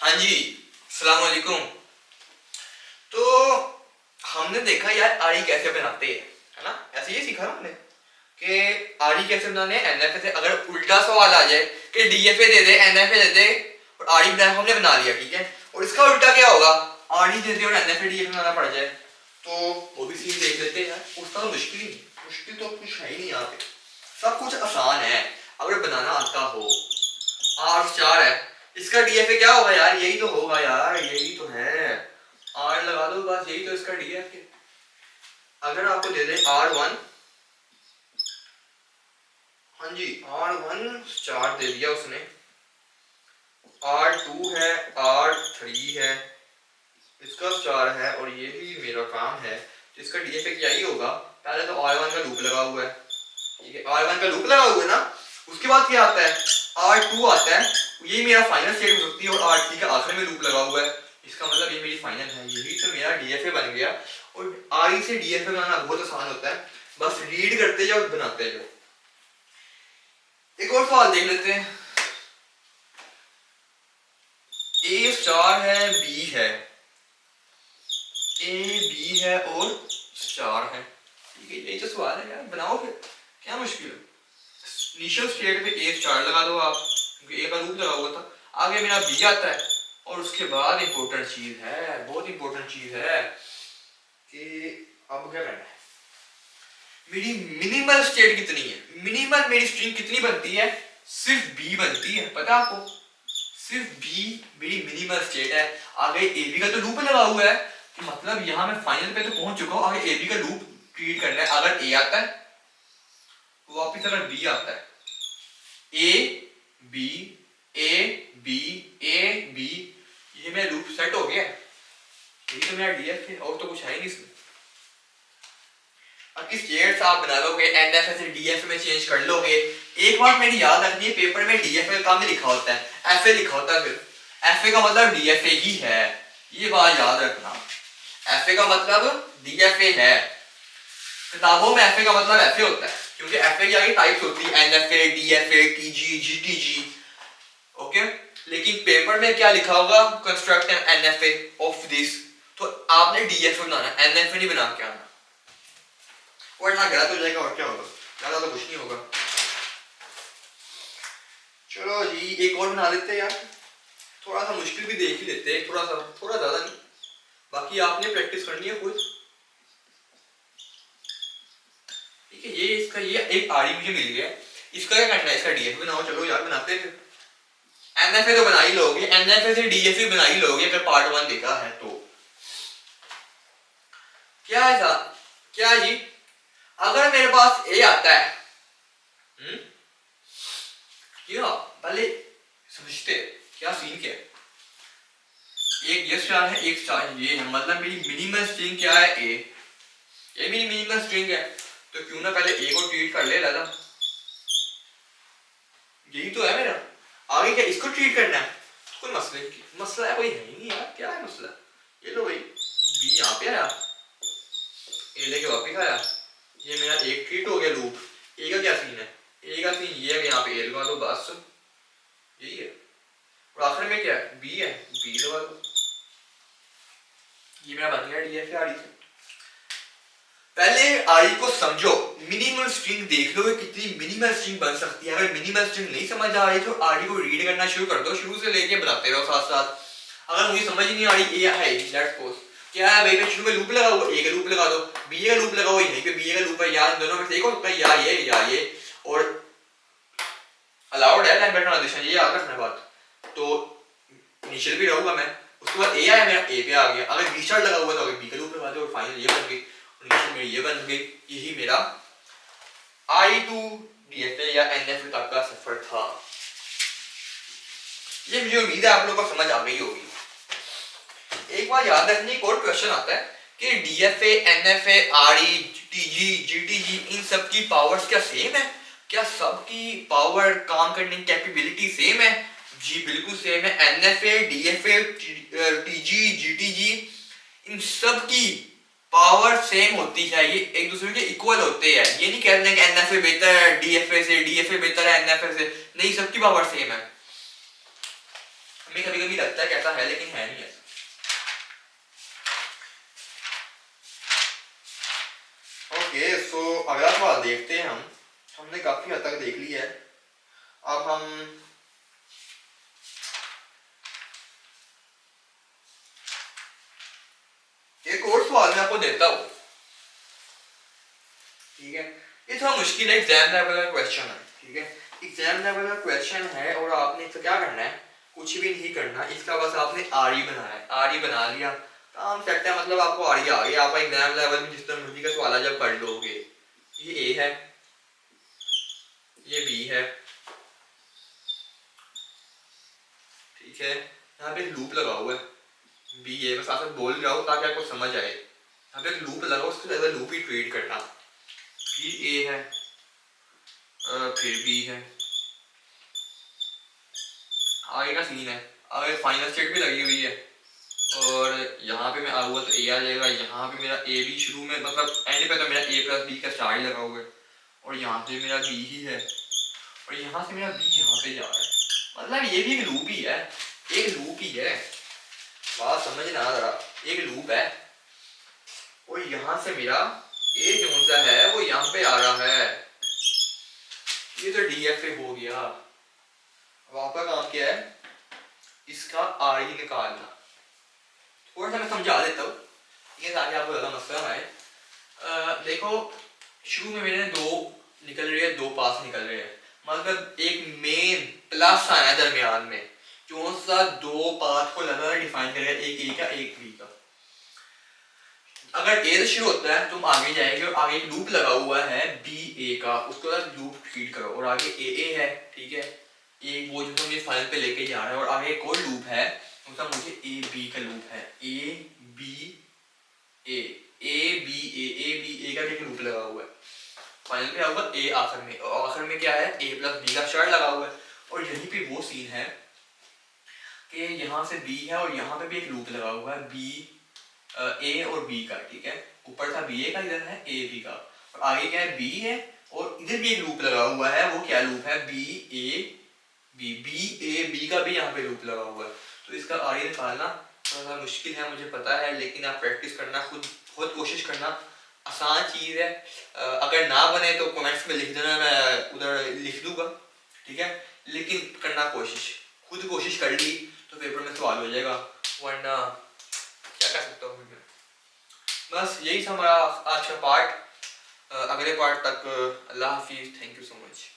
हाँ जी, अस्सलाम वालेकुम। तो हमने देखा यार आरी कैसे बनाते हैं, है ना? ऐसे ही सीखा ना हमने कि आरी कैसे बनाने हैं एनएफए से। अगर उल्टा सवाल आ जाए कि डीएफए दे दे, एनएफए दे दे और आरी बना, हमने बना लिया, ठीक है, और इसका उल्टा क्या होगा, आरी दे दे और एनएफए डीएफए बनाना पड़ जाए, तो वो भी सीन देख लेते हैं यार। उसका तो मुश्किल ही नहीं, मुश्किल तो कुछ है ही नहीं यहाँ पे, सब कुछ आसान है अगर बनाना आता हो। आर चार है, इसका डीएफए क्या होगा यार, यही तो होगा यार, यही तो है। आर लगा दो बस, यही तो इसका डीएफए। अगर आपको दे दे R1, हाँ जी R1 चार दे दिया उसने, R2 है, R3 है, इसका चार है और ये भी मेरा काम है, तो इसका डीएफए क्या ही होगा। पहले तो R1 का लूप लगा हुआ है, ठीक है, R1 का लूप लगा हुआ है ना। उसके बाद क्या आता है, R2 आता है, यही मेरा फाइनल स्टेट हो सकती है, और R3 का आखिर में लूप लगा हुआ है। इसका मतलब ये मेरी फाइनल है, यही तो मेरा डीएफए बन गया। और आई से डीएफए बनाना बहुत आसान होता है, बस रीड करते जाओ बनाते जाओ। एक और सवाल देख लेते हैं। ए स्टार है, बी है, ए बी है और स्टार है, ठीक है, यही तो सवाल है यार, बनाओ फिर, क्या मुश्किल है। इनिशियल स्टेट पे ए स्टार लगा दो आप, क्योंकि ए का लूप लगा हुआ था। आगे मेरा बी आता है, और उसके बाद इंपॉर्टेंट चीज है, बहुत इंपॉर्टेंट चीज है कि अब क्या करना है। मेरी मिनिमल स्टेट कितनी है, मिनिमल मेरी स्ट्रिंग कितनी बनती है, सिर्फ बी बनती है, पता है आपको, सिर्फ बी मेरी मिनिमल स्टेट है। आगे ए बी का तो लूप लगा हुआ है, कि मतलब यहाँ मैं फाइनल पे तो पहुंच चुका हूँ, आगे ए बी का लूप क्रिएट करना है। अगर ए आता है वापिस, अगर बी आता है, A B A B A B, ये मेरा लूप सेट हो गया, यही तो मेरा डीएफ है, और तो कुछ है ही नहीं इसमें। अब किस स्टेट्स आप बना लोगे, एनएफए से डीएफए में चेंज कर लोगे। एक बात मेरी याद रखनी है, पेपर में डीएफए का काम लिखा होता है, एफए लिखा होता है, फिर एफए का मतलब डीएफए ही है, ये बात याद रखना। एफए का मतलब डीएफए है, किताबों में एफए का मतलब एफए होता है, क्योंकि एफए की आगे टाइप्स होती है, एनएफए, डीएफए, टीजी, जीटीजी, ओके। लेकिन पेपर में क्या लिखा होगा, construct N NFA of this, तो आपने डीएफए बनाना, एनएफए नहीं बना के आना, वरना गलत हो जाएगा, और क्या होगा, ज्यादा तो कुछ नहीं होगा। चलो जी एक और बना लेते हैं यार, थोड़ा सा मुश्किल भी देख ही लेते हैं, थोड़ा सा, थोड़ा ज्यादा नहीं, बाकी आपने प्रैक्टिस करनी है खुद, ठीक है। ये इसका ये एक आरी मुझे मिल गया, इसका क्या करना है, इसका डीएफए बनाओ, चलो यार बनाते हैं। एनएफए तो बना ही लोगे, एनएफए से डीएफए बना ही लोगे अगर पार्ट 1 देखा है तो। क्या है था, क्या जी, अगर मेरे पास ए आता है, क्या पहले समझते क्या सीन क्या है। एक ये स्टार है, एक स्टार ये है, मतलब मेरी मिनिमल स्ट्रिंग क्या है, ए, ये मेरी मिनिमल स्ट्रिंग है, तो क्यों ना पहले ए को ट्रीट कर ले लादा, यही तो है मेरा। आगे क्या इसको ट्रीट करना है, कोई मसला है कोई है ही नहीं यार, क्या है मसला। ये लो भाई, बी यहाँ पे आया, ए लेके वापिस आया, ये मेरा एक ट्रीट हो गया लूप। ए का क्या सीन है, ए का सीन ये है कि यहाँ पे ए लगा दो, बस यही है। और आखिर में क्या है, बी है, बी लगा दो, ये मेरा बन गया डीएफए आरी से। पहले आरी को समझो, मिनिमल स्ट्रिंग देख लो कितनी मिनिमल स्ट्रिंग बन सकती है। अगर मिनिमल स्ट्रिंग नहीं समझ आ रही तो आरी को रीड करना शुरू कर दो, शुरू से लेके बनाते रहो साथ साथ। अगर मुझे समझ नहीं आ रही, ए है लेट्स सपोज क्या है भाई, मैं शुरू में लूप लगा हुआ, ए का लूप लगा दो, बी का लूप लगा हुआ, यहीं पे बी का लूप है, यार दोनों में से एक हो सकता है, या ये, और अलाउड है लैंग्वेज ट्रांजिशन, ये याद रखना बात। तो इनिशियल भी रहूंगा मैं, उसके बाद ए आया, मेरा ए पे आ गया, अगर बी स्टार लगा हुआ तो बी का लूप लगा दो, और फाइनल ये बन गई, इनिशियल मेरी ये बन गई। यही मेरा आई टू डीएफए या एनएफए तक का सफर था। ये मुझे उम्मीद है आप लोगों को समझ आ गई होगी। एक बार याद रखने, एक और क्वेश्चन आता है कि डीएफए, एनएफए, आरई, टीजी, जीटीजी, इन सब की पावर्स क्या सेम है, क्या सबकी पावर काम करने की कैपेबिलिटी सेम है? जी बिल्कुल सेम है। एनएफए, डीएफए, टीजी, जीटीजी, इन सब की पावर सेम होती है, ये एक दूसरे के इक्वल होते हैं। ये नहीं कहते हैं कि एनएफए बेहतर है डीएफए से, डीएफए बेहतर है एनएफए से, नहीं, सबकी पावर सेम है। हमें कभी कभी लगता है कि ऐसा है, लेकिन है नहीं ऐसा। ओके, सो अगला सवाल देखते हैं हम। हमने काफी हद तक देख लिया है। अब हम एक और सवाल मैं आपको देता हूँ, ठीक है। ये थोड़ा मुश्किल है, एग्जाम लेवल का क्वेश्चन है, ठीक है। एग्जाम लेवल का क्वेश्चन है और आपने इसका क्या करना है, कुछ भी नहीं करना, इसका बस आपने आर ई बनाना है। आर ई बना लिया, काम सेट है, मतलब आपको आर ई आ गया। आप एग्जाम लेवल में जिस तरह मर्जी का सवाल जब पढ़ लोगे, ये ए है, ये बी है, ठीक है। यहाँ पे एक लूप लगा हुआ है, बी ए, मैं साथ साथ बोल रहा हूँ ताकि आपको समझ आए। यहाँ पे एक लूप लगा, उसको ज़्यादा लूप ही ट्रीट करना। फिर ए है, फिर बी है, आगे का सीन है। आगे फाइनल स्टेट भी लगी हुई है, और यहाँ पे मैं आऊँगा तो ए आ जाएगा। यहाँ पे मेरा ए बी शुरू में, मतलब एंड पे तो मेरा ए प्लस बी का स्टार लगा हुआ है, और यहाँ पे मेरा बी ही है, और यहाँ से मेरा बी यहाँ पे जा रहा है। मतलब ये भी एक लूप ही है, एक लूप ही है, बात समझना जरा, एक लूप है। और यहाँ से मेरा ए जो सा है वो यहाँ पे आ रहा है। ये तो डी एफ ए हो गया। अब आपका काम क्या है, इसका आर ई निकालना। थोड़ा सा मैं समझा देता हूँ, ये ताकि आपको ज़्यादा मसला ना आए। देखो, शुरू में मेरे दो निकल रही है, दो पास निकल रहे हैं, मतलब एक मेन प्लस आया है दरमियान में, जो सा दो पाथ को लगातार डिफाइन करेगा, एक ए का एक बी का। अगर ए से शुरू होता है तुम आगे जाएंगे, और आगे एक लूप लगा हुआ है बी ए का, उसको लूप ट्रीट करो, और आगे ए है, ठीक है। एक वो जो मुझे फाइनल पे लेके जा रहा है, और आगे एक और लूप है, उसका मुझे ए बी का लूप है, A B A, A B ए का भी एक लूप लगा हुआ है। फाइनल पे आऊंगा ए आखिर में, और आखिर में क्या है, ए प्लस बी का स्टार लगा हुआ है। और यहीं पे वो सीन है कि यहाँ से बी है, और यहाँ पे भी एक लूप लगा हुआ है, बी ए और बी का, ठीक है। ऊपर था बी ए का, इधर है ए बी का, और आगे क्या है, बी है, और इधर भी एक लूप लगा हुआ है। वो क्या लूप है, बी ए बी का भी यहाँ पे लूप लगा हुआ है। तो इसका आर ई निकालना थोड़ा सा मुश्किल है, मुझे पता है, लेकिन आप प्रैक्टिस करना, खुद बहुत कोशिश करना, आसान चीज़ है। अगर ना बने तो कमेंट्स में लिख देना, मैं उधर लिख दूंगा, ठीक है। लेकिन करना कोशिश, खुद कोशिश कर ली तो पेपर में सवाल हो जाएगा, वरना क्या कर सकता हूँ मैं। बस यही था हमारा आज का पार्ट। अगले पार्ट तक अल्लाह हाफिज़, थैंक यू सो मच।